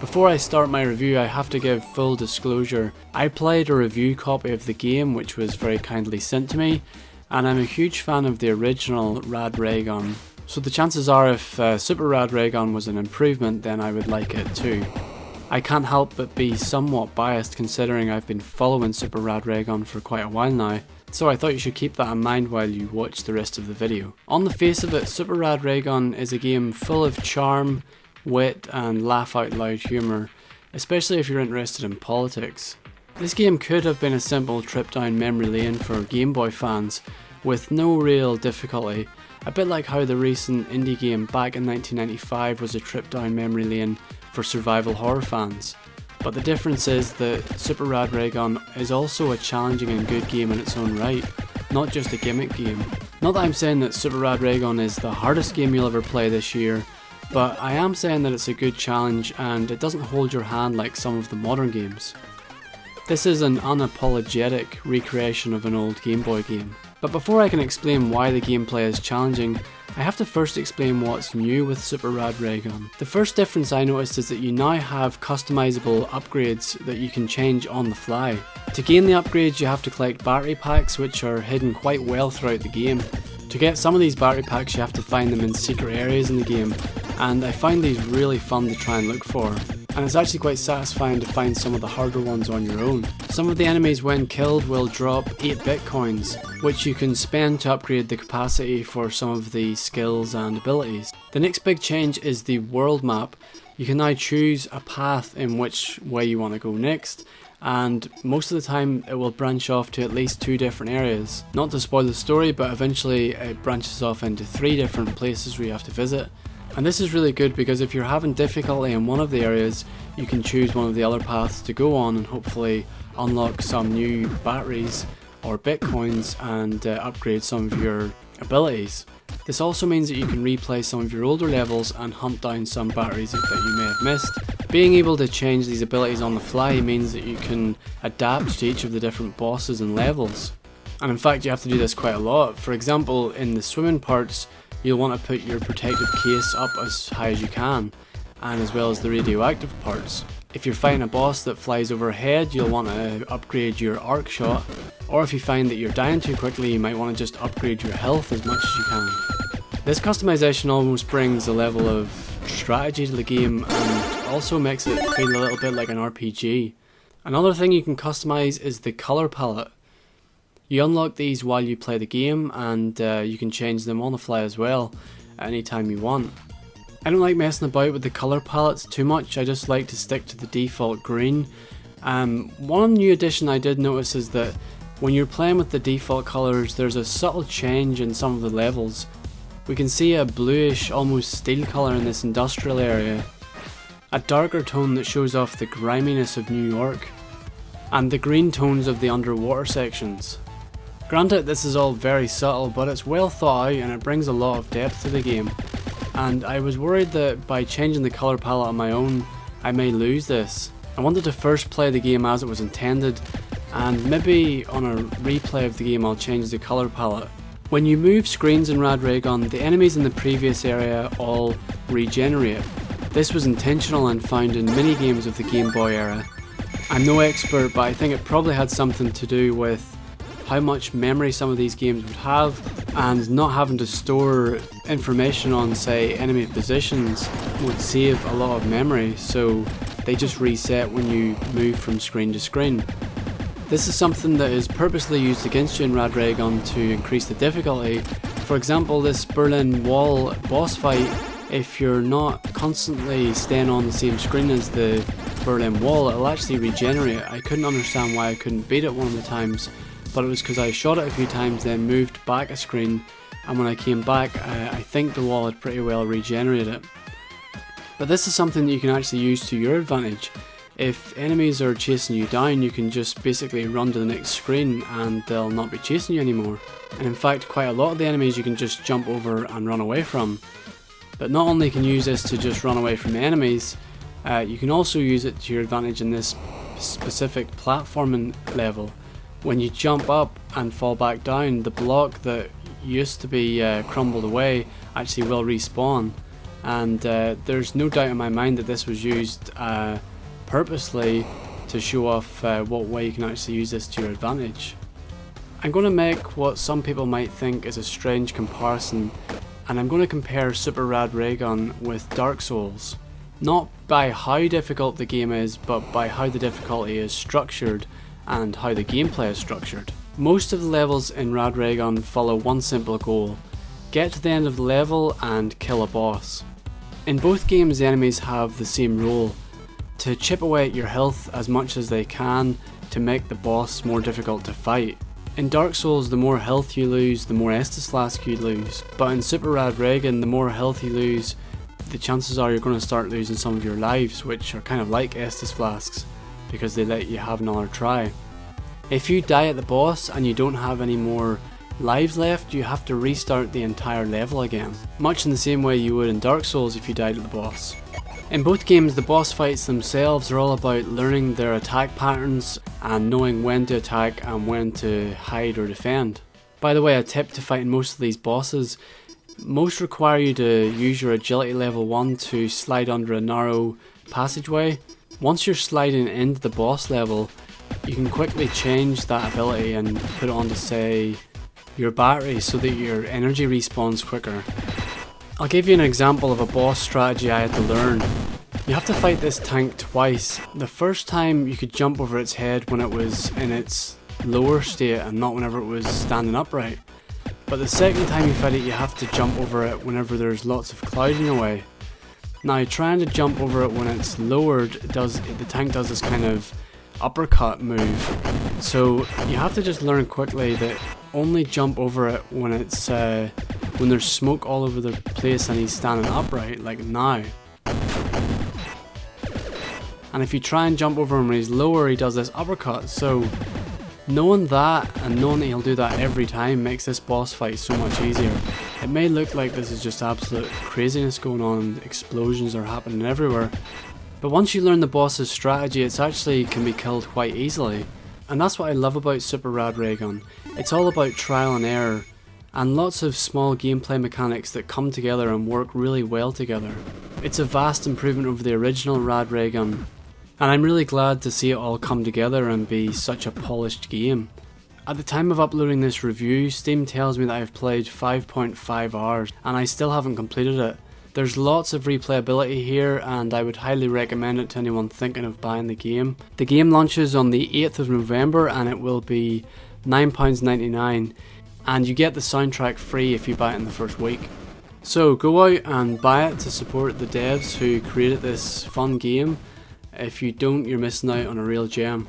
Before I start my review, I have to give full disclosure. I played a review copy of the game which was very kindly sent to me, and I'm a huge fan of the original Rad RayGun. So the chances are if Super Rad RayGun was an improvement, then I would like it too. I can't help but be somewhat biased considering I've been following Super Rad RayGun for quite a while now, so I thought you should keep that in mind while you watch the rest of the video. On the face of it, Super Rad RayGun is a game full of charm, wit and laugh out loud humour, especially if you're interested in politics. This game could have been a simple trip down memory lane for Game Boy fans with no real difficulty, a bit like how the recent indie game back in 1995 was a trip down memory lane for survival horror fans. But the difference is that Super Rad RayGun is also a challenging and good game in its own right, not just a gimmick game. Not that I'm saying that Super Rad RayGun is the hardest game you'll ever play this year, but I am saying that it's a good challenge and it doesn't hold your hand like some of the modern games. This is an unapologetic recreation of an old Game Boy game. But before I can explain why the gameplay is challenging, I have to first explain what's new with Super Rad RayGun. The first difference I noticed is that you now have customizable upgrades that you can change on the fly. To gain the upgrades you have to collect battery packs which are hidden quite well throughout the game. To get some of these battery packs you have to find them in secret areas in the game, and I find these really fun to try and look for. And it's actually quite satisfying to find some of the harder ones on your own. Some of the enemies when killed will drop 8-bit coins, which you can spend to upgrade the capacity for some of the skills and abilities. The next big change is the world map. You can now choose a path in which way you want to go next, and most of the time it will branch off to at least 2 different areas. Not to spoil the story, but eventually it branches off into 3 different places where you have to visit. And this is really good because if you're having difficulty in one of the areas, you can choose one of the other paths to go on and hopefully unlock some new batteries or bitcoins and upgrade some of your abilities. This also means that you can replay some of your older levels and hunt down some batteries that you may have missed. Being able to change these abilities on the fly means that you can adapt to each of the different bosses and levels. And in fact you have to do this quite a lot. For example, in the swimming parts, you'll want to put your protective case up as high as you can, and as well as the radioactive parts. If you're fighting a boss that flies overhead, you'll want to upgrade your arc shot, or if you find that you're dying too quickly, you might want to just upgrade your health as much as you can. This customization almost brings a level of strategy to the game and also makes it feel a little bit like an RPG. Another thing you can customize is the colour palette. You unlock these while you play the game, and you can change them on the fly as well anytime you want. I don't like messing about with the colour palettes too much, I just like to stick to the default green. One new addition I did notice is that when you're playing with the default colours, there's a subtle change in some of the levels. We can see a bluish, almost steel colour in this industrial area, a darker tone that shows off the griminess of New York, and the green tones of the underwater sections. Granted, this is all very subtle, but it's well thought out and it brings a lot of depth to the game. And I was worried that by changing the colour palette on my own, I may lose this. I wanted to first play the game as it was intended, and maybe on a replay of the game I'll change the colour palette. When you move screens in Rad RayGun, the enemies in the previous area all regenerate. This was intentional and found in many games of the Game Boy era. I'm no expert, but I think it probably had something to do with how much memory some of these games would have, and not having to store information on, say, enemy positions would save a lot of memory, so they just reset when you move from screen to screen. This is something that is purposely used against you in Rad RayGun to increase the difficulty. For example, this Berlin Wall boss fight, if you're not constantly staying on the same screen as the Berlin Wall, it'll actually regenerate. I couldn't understand why I couldn't beat it one of the times, but it was because I shot it a few times, then moved back a screen, and when I came back I think the wall had pretty well regenerated. But this is something that you can actually use to your advantage. If enemies are chasing you down, you can just basically run to the next screen and they'll not be chasing you anymore. And in fact, quite a lot of the enemies you can just jump over and run away from. But not only can you use this to just run away from enemies, you can also use it to your advantage in this specific platforming level. When you jump up and fall back down, the block that used to be crumbled away actually will respawn. and there's no doubt in my mind that this was used purposely to show off what way you can actually use this to your advantage. I'm going to make what some people might think is a strange comparison, and I'm going to compare Super Rad RayGun with Dark Souls. Not by how difficult the game is, but by how the difficulty is structured and how the gameplay is structured. Most of the levels in Rad RayGun follow one simple goal: get to the end of the level and kill a boss. In both games the enemies have the same role: to chip away at your health as much as they can to make the boss more difficult to fight. In Dark Souls, the more health you lose, the more Estus Flask you lose, but in Super Rad RayGun, the more health you lose, the chances are you're going to start losing some of your lives, which are kind of like Estus Flasks, because they let you have another try. If you die at the boss and you don't have any more lives left, you have to restart the entire level again, much in the same way you would in Dark Souls if you died at the boss. In both games, the boss fights themselves are all about learning their attack patterns and knowing when to attack and when to hide or defend. By the way, a tip to fighting most of these bosses: most require you to use your agility level 1 to slide under a narrow passageway. Once you're sliding into the boss level, you can quickly change that ability and put it onto, say, your battery so that your energy respawns quicker. I'll give you an example of a boss strategy I had to learn. You have to fight this tank twice. The first time you could jump over its head when it was in its lower state and not whenever it was standing upright. But the second time you fight it, you have to jump over it whenever there's lots of clouding away. Now, trying to jump over it when it's lowered, the tank does this kind of uppercut move. So you have to just learn quickly that only jump over it when it's when there's smoke all over the place and he's standing upright, like now. And if you try and jump over him when he's lower, he does this uppercut. So knowing that and knowing that he'll do that every time makes this boss fight so much easier. It may look like this is just absolute craziness going on, explosions are happening everywhere, but once you learn the boss's strategy, it actually can be killed quite easily. And that's what I love about Super Rad RayGun. It's all about trial and error, and lots of small gameplay mechanics that come together and work really well together. It's a vast improvement over the original Rad RayGun, and I'm really glad to see it all come together and be such a polished game. At the time of uploading this review, Steam tells me that I've played 5.5 hours and I still haven't completed it. There's lots of replayability here and I would highly recommend it to anyone thinking of buying the game. The game launches on the 8th of November and it will be £9.99, and you get the soundtrack free if you buy it in the first week. So go out and buy it to support the devs who created this fun game. If you don't, you're missing out on a real gem.